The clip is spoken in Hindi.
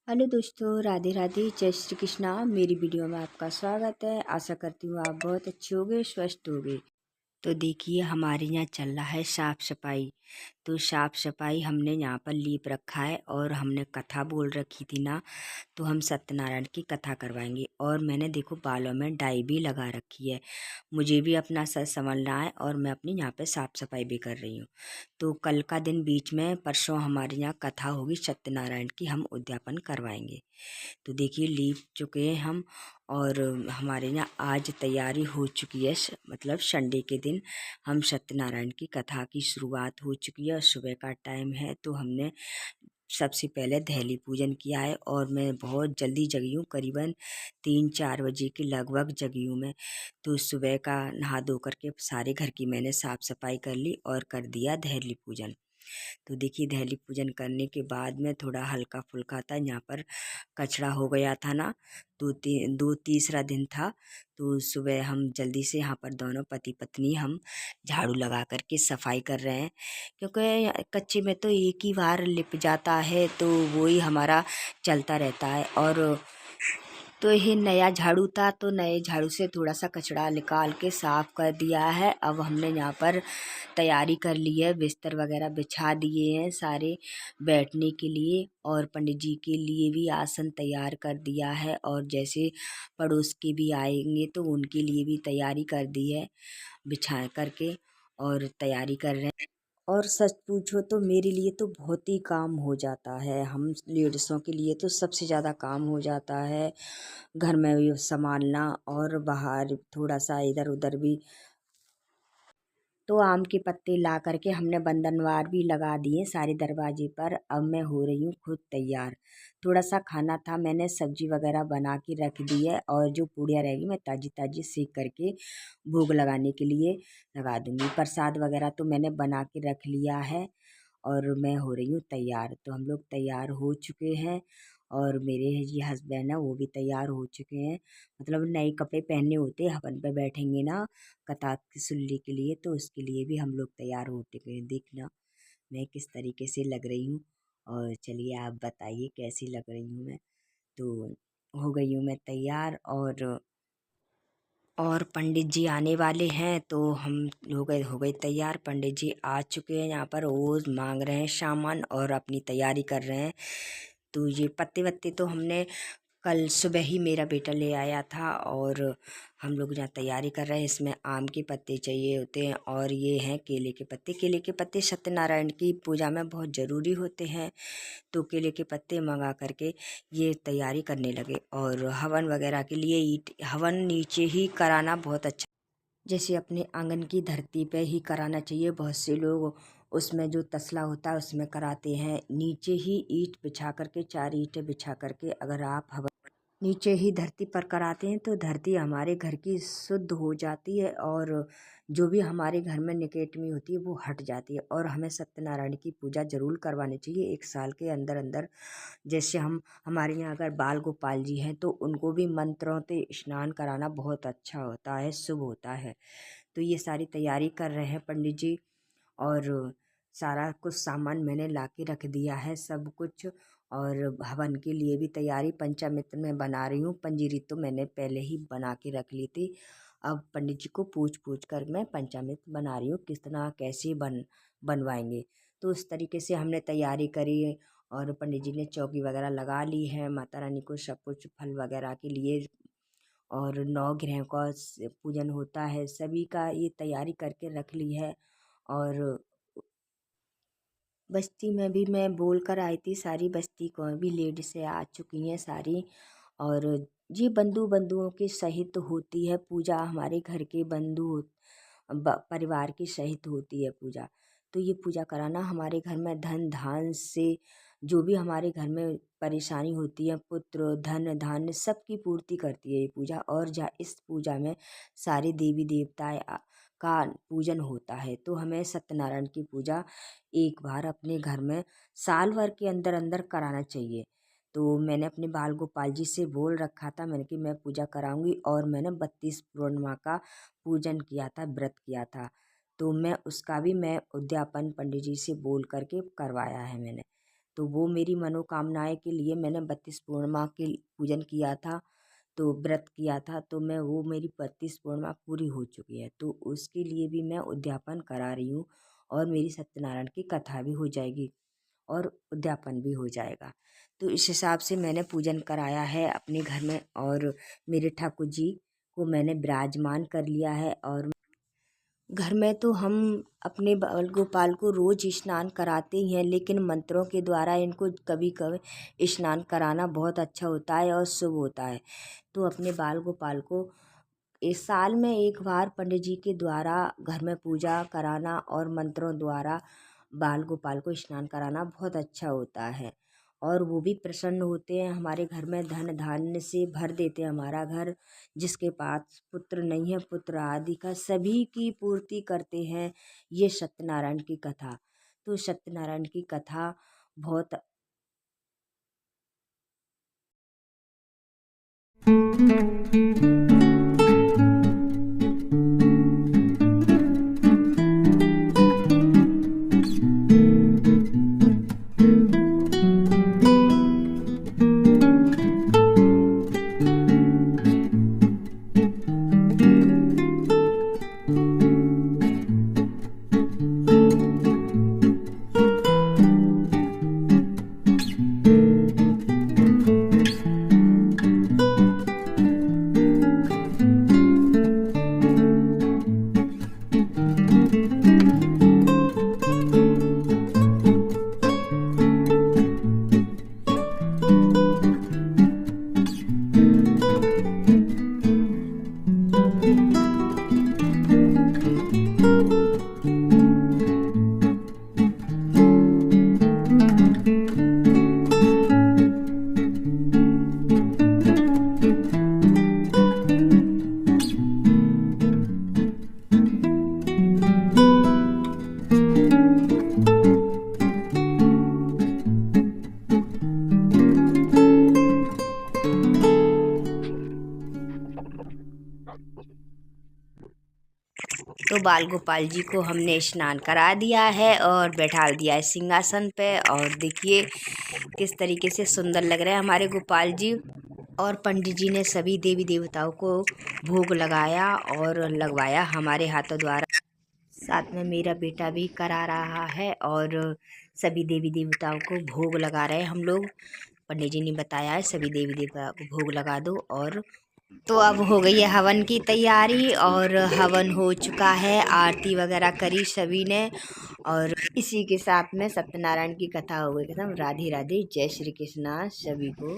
हेलो दोस्तों, राधे राधे, जय श्री कृष्णा। मेरी वीडियो में आपका स्वागत है। आशा करती हूँ आप बहुत अच्छे होंगे, स्वस्थ होंगे। तो देखिए, हमारे यहाँ चल रहा है साफ सफाई। तो साफ सफाई हमने यहाँ पर लीप रखा है और हमने कथा बोल रखी थी ना, तो हम सत्यनारायण की कथा करवाएंगे। और मैंने देखो बालों में डाई भी लगा रखी है। मुझे भी अपना सर संभालना है और मैं अपनी यहाँ पे साफ सफाई भी कर रही हूँ। तो कल का दिन बीच में, परसों हमारे यहाँ कथा होगी सत्यनारायण की, हम उद्यापन करवाएंगे। तो देखिए, लीप चुके हैं हम। और हमारे यहाँ आज तैयारी हो चुकी है, मतलब संडे के दिन हम सत्यनारायण की कथा की शुरुआत हो चुकी है और सुबह का टाइम है। तो हमने सबसे पहले दहली पूजन किया है और मैं बहुत जल्दी जगी हूँ, करीबन 3-4 बजे के लगभग जगी हूँ मैं। तो सुबह का नहा धो करके सारे घर की मैंने साफ सफाई कर ली और कर दिया दहली पूजन। तो देखिए, दहली पूजन करने के बाद में थोड़ा हल्का फुल्का था, यहाँ पर कचरा हो गया था ना। दो तीसरा दिन था। तो सुबह हम जल्दी से यहाँ पर दोनों पति पत्नी हम झाड़ू लगा करके सफाई कर रहे हैं, क्योंकि कच्चे में तो एक ही बार लिप जाता है, तो वो ही हमारा चलता रहता है। और तो ये नया झाड़ू था, तो नए झाड़ू से थोड़ा सा कचरा निकाल के साफ कर दिया है। अब हमने यहाँ पर तैयारी कर ली है, बिस्तर वगैरह बिछा दिए हैं सारे बैठने के लिए, और पंडित जी के लिए भी आसन तैयार कर दिया है। और जैसे पड़ोस के भी आएंगे तो उनके लिए भी तैयारी कर दी है बिछा करके, और तैयारी कर रहे हैं। और सच पूछो तो मेरे लिए तो बहुत ही काम हो जाता है, हम लेडीज़ों के लिए तो सबसे ज़्यादा काम हो जाता है घर में भी संभालना और बाहर थोड़ा सा इधर उधर भी। तो आम के पत्ते ला करके हमने बंधनवार भी लगा दिए सारे दरवाजे पर। अब मैं हो रही हूँ खुद तैयार। थोड़ा सा खाना था, मैंने सब्जी वगैरह बना के रख दी है, और जो पूड़ियाँ रहेगी मैं ताजी ताजी सेक करके भोग लगाने के लिए लगा दूंगी। प्रसाद वगैरह तो मैंने बना के रख लिया है और मैं हो रही हूँ तैयार। तो हम लोग तैयार हो चुके हैं और मेरे जी हस्बैंड है वो भी तैयार हो चुके हैं। मतलब नए कपड़े पहनने होते हैं, हवन पे बैठेंगे ना कथा की सुनने के लिए, तो उसके लिए भी हम लोग तैयार हो चुके हैं। देखना मैं किस तरीके से लग रही हूँ, और चलिए आप बताइए कैसी लग रही हूँ मैं। तो हो गई हूँ मैं तैयार, और पंडित जी आने वाले हैं, तो हम हो गए तैयार। पंडित जी आ चुके हैं यहाँ पर, वो मांग रहे हैं सामान और अपनी तैयारी कर रहे हैं। तो ये पत्ते वत्ते तो हमने कल सुबह ही मेरा बेटा ले आया था, और हम लोग यहाँ तैयारी कर रहे हैं। इसमें आम के पत्ते चाहिए होते हैं, और ये हैं केले के पत्ते। केले के पत्ते सत्यनारायण की पूजा में बहुत ज़रूरी होते हैं, तो केले के पत्ते मंगा करके ये तैयारी करने लगे। और हवन वगैरह के लिए ईट हवन नीचे ही कराना बहुत अच्छा, जैसे अपने आंगन की धरती पे ही कराना चाहिए। बहुत से लोग उसमें जो तसला होता है उसमें कराते हैं, नीचे ही ईंट बिछा करके, 4 ईंटें बिछा करके अगर आप हवन नीचे ही धरती पर कराते हैं तो धरती हमारे घर की शुद्ध हो जाती है, और जो भी हमारे घर में निकेटमी होती है वो हट जाती है। और हमें सत्यनारायण की पूजा जरूर करवानी चाहिए 1 साल के अंदर अंदर। जैसे हमारे यहाँ अगर बाल गोपाल जी हैं तो उनको भी मंत्रों से स्नान कराना बहुत अच्छा होता है, शुभ होता है। तो ये सारी तैयारी कर रहे हैं पंडित जी, और सारा कुछ सामान मैंने ला के रख दिया है सब कुछ। और हवन के लिए भी तैयारी पंचामृत में बना रही हूँ। पंजीरी तो मैंने पहले ही बना के रख ली थी। अब पंडित जी को पूछ पूछ कर मैं पंचामृत बना रही हूँ, कितना कैसे बनवाएंगे। तो उस तरीके से हमने तैयारी करी, और पंडित जी ने चौकी वगैरह लगा ली है, माता रानी को सब कुछ फल वगैरह के लिए, और 9 ग्रह का पूजन होता है, सभी का ये तैयारी करके रख ली है। और बस्ती में भी मैं बोल कर आई थी, सारी बस्ती को भी लेडी से आ चुकी हैं सारी। और ये बंधुओं के सहित होती है पूजा, हमारे घर के परिवार के सहित होती है पूजा। तो ये पूजा कराना हमारे घर में धन धान से, जो भी हमारे घर में परेशानी होती है, पुत्र धन धान्य सबकी पूर्ति करती है ये पूजा। और इस पूजा में सारे देवी देवताएं का पूजन होता है। तो हमें सत्यनारायण की पूजा एक बार अपने घर में साल भर के अंदर अंदर कराना चाहिए। तो मैंने अपने बाल गोपाल जी से बोल रखा था, मैंने कि मैं पूजा कराऊंगी, और मैंने 32 पूर्णिमा का पूजन किया था, व्रत किया था। तो मैं उसका भी मैं उद्यापन पंडित जी से बोल करके करवाया है मैंने। तो वो मेरी मनोकामनाएं के लिए मैंने 32 पूर्णिमा के पूजन किया था, तो व्रत किया था, तो मैं वो मेरी 32 पूर्णिमा पूरी हो चुकी है, तो उसके लिए भी मैं उद्यापन करा रही हूँ और मेरी सत्यनारायण की कथा भी हो जाएगी और उद्यापन भी हो जाएगा। तो इस हिसाब से मैंने पूजन कराया है अपने घर में और मेरे ठाकुर जी को मैंने विराजमान कर लिया है। और घर में तो हम अपने बाल गोपाल को रोज स्नान कराते ही हैं, लेकिन मंत्रों के द्वारा इनको कभी कभी स्नान कराना बहुत अच्छा होता है और शुभ होता है। तो अपने बाल गोपाल को इस साल में एक बार पंडित जी के द्वारा घर में पूजा कराना और मंत्रों द्वारा बाल गोपाल को स्नान कराना बहुत अच्छा होता है और वो भी प्रसन्न होते हैं। हमारे घर में धन धान्य से भर देते हैं हमारा घर। जिसके पास पुत्र नहीं है, पुत्र आदि का सभी की पूर्ति करते हैं ये सत्यनारायण की कथा। तो सत्यनारायण की कथा बहुत तो बाल गोपाल जी को हमने स्नान करा दिया है और बैठा दिया है सिंहासन पे। और देखिए किस तरीके से सुंदर लग रहे हैं हमारे गोपाल जी। और पंडित जी ने सभी देवी देवताओं को भोग लगाया और लगवाया हमारे हाथों द्वारा। साथ में मेरा बेटा भी करा रहा है और सभी देवी देवताओं को भोग लगा रहे हैं हम लोग। पंडित जी ने बताया है सभी देवी देवताओं को भोग लगा दो। और तो अब हो गई है हवन की तैयारी और हवन हो चुका है, आरती वगैरह करी सभी ने। और इसी के साथ में सत्यनारायण की कथा हो गई खत्म। राधे राधे, जय श्री कृष्णा सभी को।